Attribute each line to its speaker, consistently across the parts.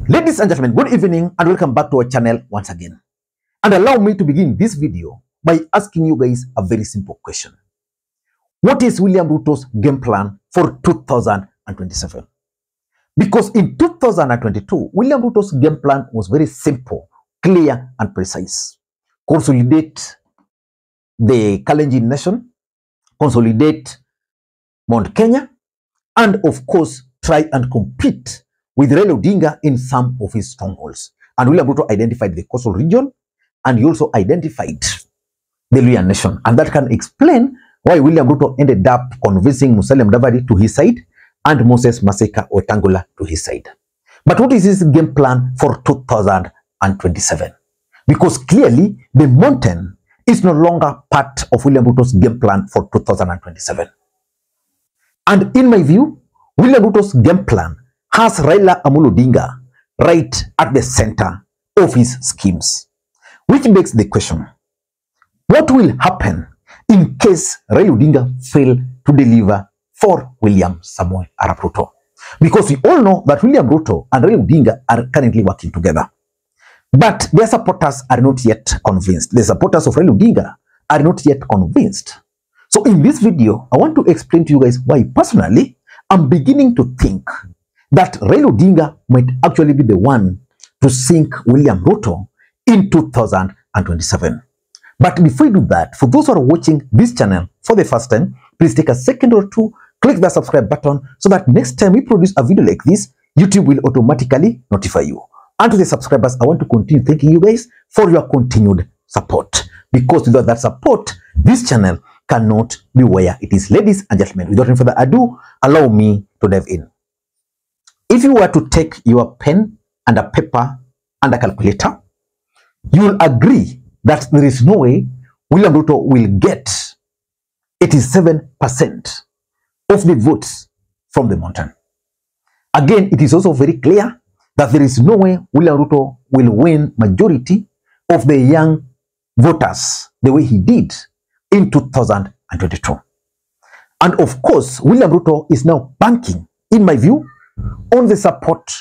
Speaker 1: Ladies and gentlemen, good evening and welcome back to our channel once again. And allow me to begin this video by asking you guys a very simple question. What is William Ruto's game plan for 2027? Because in 2022, William Ruto's game plan was very simple, clear and precise. Consolidate the Kalenjin nation, consolidate Mount Kenya, and of course, try and compete with Raila Odinga in some of his strongholds. And William Ruto identified the coastal region, and he also identified the Luhya nation. And that can explain why William Ruto ended up convincing Musalia Mudavadi to his side and Moses Masika Wetangula to his side. But what is his game plan for 2027? Because clearly, the mountain is no longer part of William Ruto's game plan for 2027. And in my view, William Ruto's game plan has Raila Odinga right at the center of his schemes. Which begs the question, what will happen in case Raila Odinga fail to deliver for William Samoei Arap Ruto? Because we all know that William Ruto and Raila Odinga are currently working together. But their supporters are not yet convinced. The supporters of Raila Odinga are not yet convinced. So in this video, I want to explain to you guys why personally I'm beginning to think that Raila Odinga might actually be the one to sink William Ruto in 2027. But before you do that, for those who are watching this channel for the first time, please take a second or two, click the subscribe button so that next time we produce a video like this, YouTube will automatically notify you. And to the subscribers, I want to continue thanking you guys for your continued support. Because without that support, this channel cannot be where it is. Ladies and gentlemen, without any further ado, allow me to dive in. If you were to take your pen and a paper and a calculator, you will agree that there is no way William Ruto will get 87% of the votes from the mountain. Again, it is also very clear that there is no way William Ruto will win majority of the young voters the way he did in 2022. And of course, William Ruto is now banking, in my view, on the support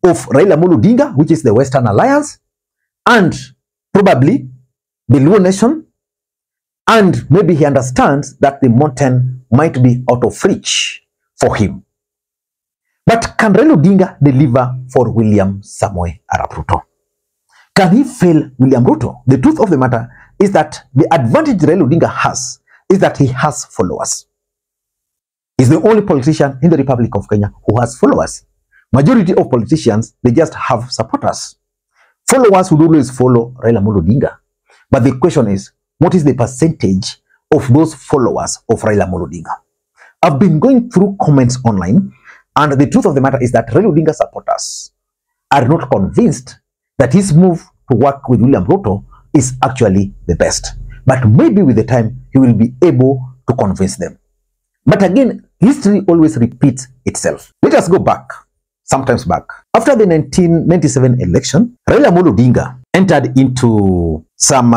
Speaker 1: of Raila Odinga, which is the Western Alliance, and probably the Luo nation, and maybe he understands that the mountain might be out of reach for him. But can Raila Odinga deliver for William Samoei Arap Ruto? Can he fail William Ruto? The truth of the matter is that the advantage Raila Odinga has is that he has followers. He's the only politician in the Republic of Kenya who has followers. Majority of politicians, they just have supporters. Followers would always follow Raila Odinga. But the question is, what is the percentage of those followers of Raila Odinga? I've been going through comments online, and the truth of the matter is that Raila Odinga supporters are not convinced that his move to work with William Ruto is actually the best. But maybe with the time, he will be able to convince them. But again, history always repeats itself. Let us go back, sometimes back. After the 1997 election, Raila Odinga entered into some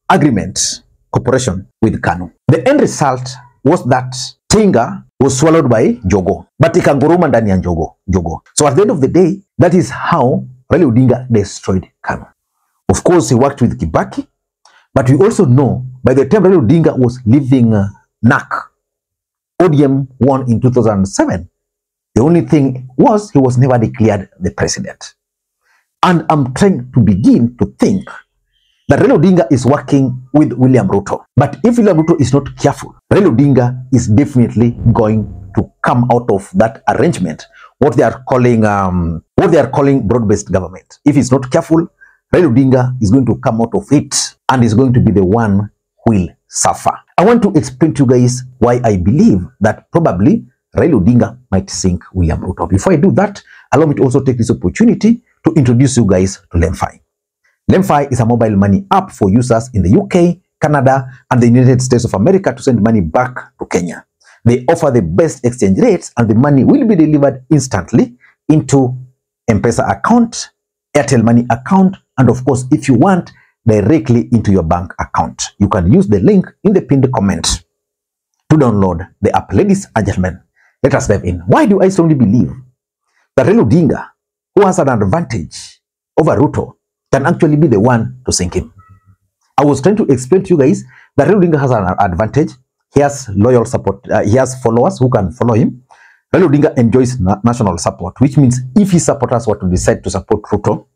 Speaker 1: agreement, cooperation with KANU. The end result was that Tinga was swallowed by Jogo, but ikanguruma ndani ya Jogo. So at the end of the day, that is how Raila Odinga destroyed KANU. Of course, he worked with Kibaki, but we also know by the time Raila Odinga was leaving NAC, ODM won in 2007. The only thing was he was never declared the president. And I'm trying to begin to think that Raila Odinga is working with William Ruto. But if William Ruto is not careful, Raila Odinga is definitely going to come out of that arrangement, what they are calling broad-based government. If he's not careful, Raila Odinga is going to come out of it and is going to be the one who will suffer. I want to explain to you guys why I believe that probably Raila Odinga might sink William Ruto. Before I do that, allow me to also take this opportunity to introduce you guys to Lemfi. Lemfi is a mobile money app for users in the UK, Canada, and the United States of America to send money back to Kenya. They offer the best exchange rates, and the money will be delivered instantly into M-Pesa account, Airtel Money account, and of course, if you want, directly into your bank account. You can use the link in the pinned comment to download the app. Ladies and gentlemen, let us dive in. Why do I strongly believe that Raila Odinga who has an advantage over Ruto can actually be the one to sink him. I was trying to explain to you guys that Raila Odinga has an advantage. He has loyal support. He has followers who can follow him. Raila Odinga enjoys national support, which means if his supporters were to decide to support Ruto,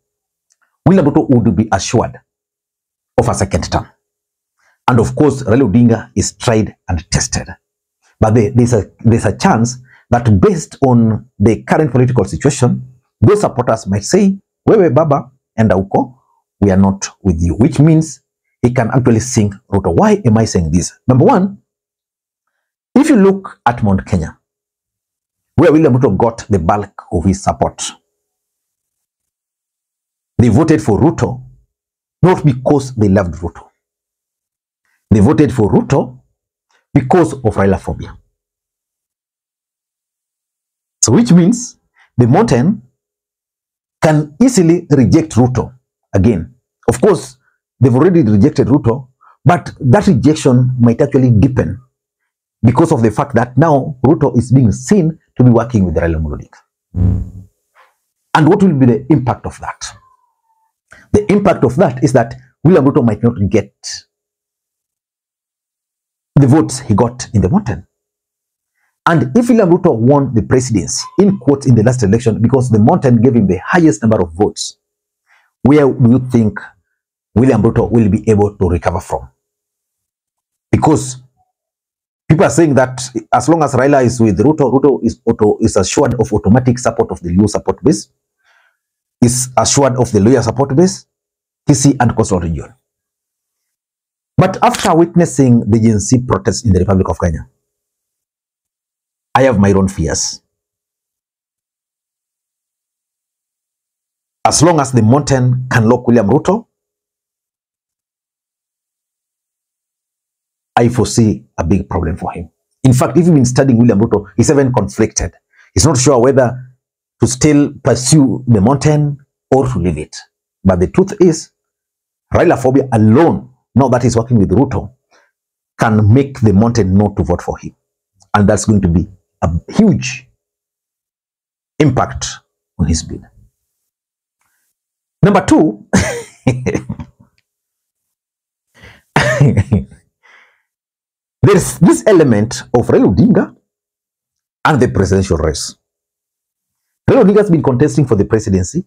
Speaker 1: William Ruto would be assured of a second term. And of course, Raila Odinga is tried and tested. But there's a chance that based on the current political situation, those supporters might say, Wewe Baba and Auko, we are not with you, which means he can actually sink Ruto. Why am I saying this? Number one, if you look at Mount Kenya, where William Ruto got the bulk of his support, they voted for Ruto not because they loved Ruto. They voted for Ruto because of Raila phobia. So which means the mountain can easily reject Ruto again. Of course, they've already rejected Ruto, but that rejection might actually deepen because of the fact that now Ruto is being seen to be working with Raila Odinga. And what will be the impact of that? The impact of that is that William Ruto might not get the votes he got in the mountain. And if William Ruto won the presidency, in quotes, in the last election, because the mountain gave him the highest number of votes, where do you think William Ruto will be able to recover from? Because people are saying that as long as Raila is with Ruto, Ruto is assured of automatic support of the Luo support base, is assured of the Luo support base, TC and Coastal region. But after witnessing the Gen Z protests in the Republic of Kenya, I have my own fears. As long as the mountain can lock William Ruto, I foresee a big problem for him. In fact, if you've been studying William Ruto, he's even conflicted. He's not sure whether to still pursue the mountain or to leave it. But the truth is, Raila phobia alone, now that he's working with Ruto, can make the mountain not to vote for him. And that's going to be a huge impact on his bid. Number two, there's this element of Raila Odinga and the presidential race. Raila Odinga has been contesting for the presidency.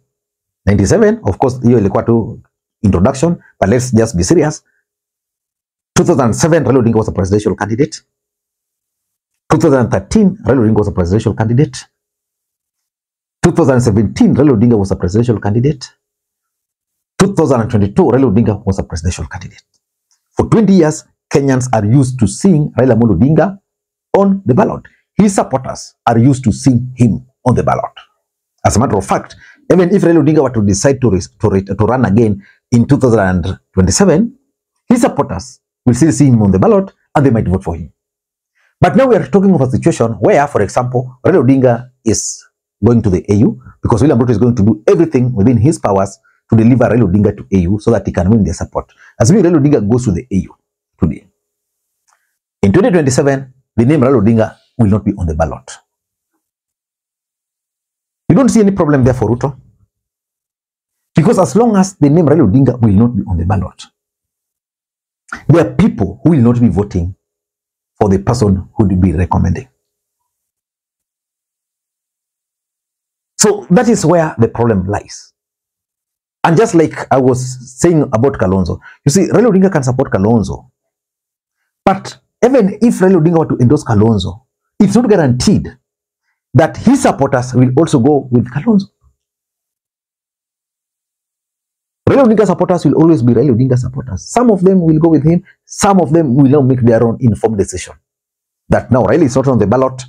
Speaker 1: 97, of course, hiyo ilikuwa tu introduction, but let's just be serious. 2007, Raila Odinga was a presidential candidate. 2013, Raila Odinga was a presidential candidate. 2017, Raila Odinga was a presidential candidate. 2022, Raila Odinga was a presidential candidate. For 20 years, Kenyans are used to seeing Raila Odinga on the ballot. His supporters are used to seeing him on the ballot. As a matter of fact, even if Raila Odinga were to decide to run again in 2027, his supporters will still see him on the ballot and they might vote for him. But now we are talking of a situation where, for example, Raila Odinga is going to the AU because William Ruto is going to do everything within his powers to deliver Raila Odinga to AU so that he can win their support. Assuming Raila Odinga goes to the AU today, in 2027, the name Raila Odinga will not be on the ballot. You don't see any problem there for Ruto. Because as long as the name Raila Odinga will not be on the ballot, there are people who will not be voting for the person who will be recommending. So that is where the problem lies. And just like I was saying about Kalonzo, you see, Raila Odinga can support Kalonzo. But even if Raila Odinga were to endorse Kalonzo, it's not guaranteed that his supporters will also go with Kalonzo. Raila Odinga supporters will always be Raila Odinga supporters. Some of them will go with him. Some of them will now make their own informed decision. That now Raila is not on the ballot.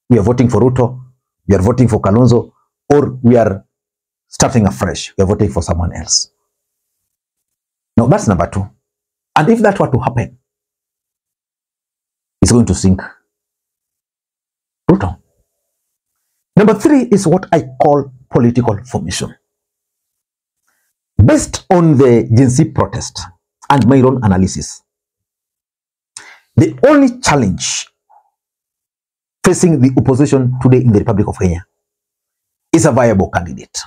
Speaker 1: We are voting for Ruto. We are voting for Kalonzo. Or we are starting afresh. We are voting for someone else. Now that's number two. And if that were to happen, it's going to sink Ruto. Number three is what I call political formation. Based on the Gen Z protest and my own analysis, the only challenge facing the opposition today in the Republic of Kenya is a viable candidate.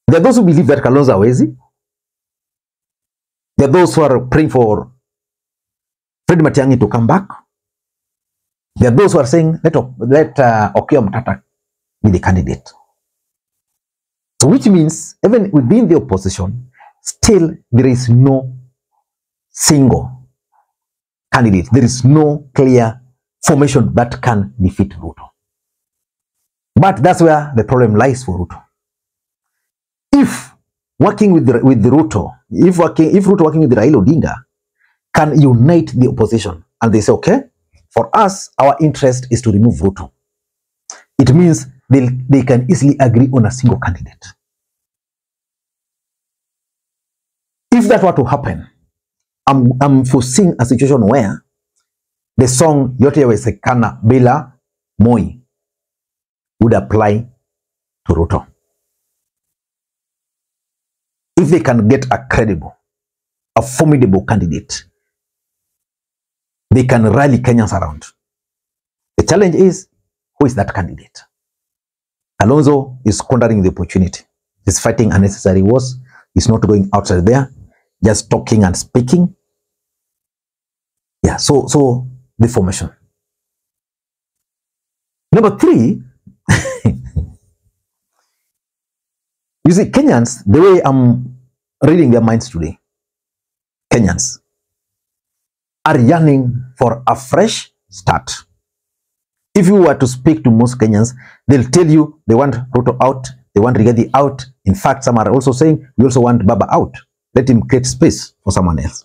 Speaker 1: There are those who believe that Kalonzo hawezi. There are those who are praying for Fred Matiang'i to come back. There are those who are saying, let Okiya Mtata be the candidate. So which means, even within the opposition, still there is no single candidate. There is no clear formation that can defeat Ruto. But that's where the problem lies for Ruto. If working with Ruto, if Ruto working with Raila Odinga can unite the opposition, and they say, okay, for us, our interest is to remove Ruto, it means they can easily agree on a single candidate. If that were to happen, I'm foreseeing a situation where the song Yote Yawezekana Bila Moi would apply to Ruto. If they can get a credible, a formidable candidate, they can rally Kenyans around. The challenge is, who is that candidate? Kalonzo is squandering the opportunity. He's fighting unnecessary wars. He's not going outside there, just talking and speaking. Yeah, so the formation. Number 3, you see, Kenyans, the way I'm reading their minds today, Kenyans are yearning for a fresh start. If you were to speak to most Kenyans, they'll tell you they want Ruto out, they want Rigathi out. In fact, some are also saying we also want Baba out. Let him create space for someone else.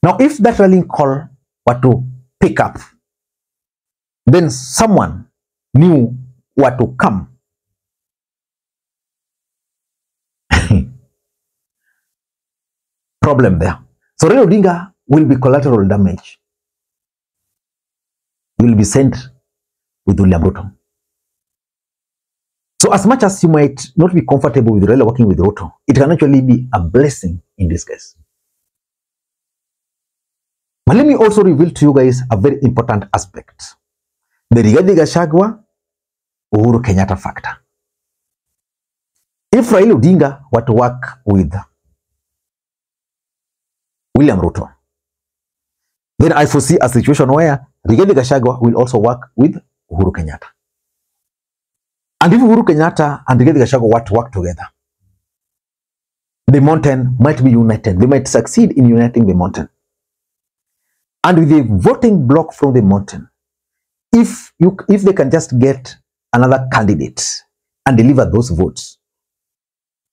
Speaker 1: Now, if that rallying call were to pick up, then someone new were to come. Problem there. So Raila Odinga will be collateral damage. He will be sent with William Ruto. So as much as you might not be comfortable with Raila working with Ruto, it can actually be a blessing in this case. But let me also reveal to you guys a very important aspect. The Rigathi Gachagua, Uhuru Kenyatta factor. If Raila Odinga were to work with William Ruto, then I foresee a situation where Rigathi Gachagua will also work with Uhuru Kenyatta. And if Uhuru Kenyatta and Rigathi Gachagua were to work together, the mountain might be united. They might succeed in uniting the mountain. And with the voting bloc from the mountain, if they can just get another candidate and deliver those votes,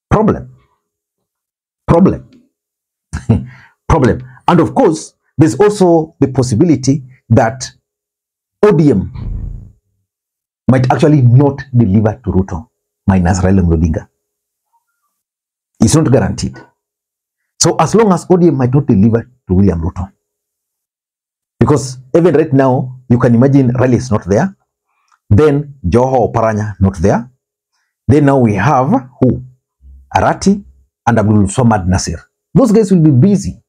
Speaker 1: problem. Problem. And of course, there's also the possibility that ODM might actually not deliver to Ruto minus Raila Odinga. It's not guaranteed. So as long as ODM might not deliver to William Ruto, because even right now, you can imagine Raila is not there, then Joho Paranya not there, then now we have who? Arati and Abdul Somad Nasir. Those guys will be busy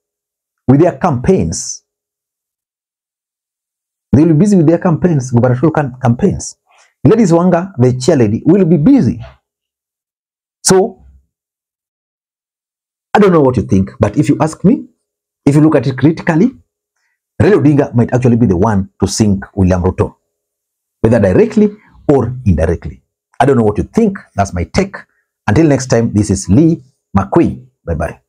Speaker 1: with their campaigns. They will be busy with their campaigns, gubernatorial campaigns. Ladies Wanga, the chairlady, will be busy. So, I don't know what you think, but if you ask me, if you look at it critically, Raila Odinga might actually be the one to sink William Ruto, whether directly or indirectly. I don't know what you think. That's my take. Until next time, this is Lee Makwiny. Bye-bye.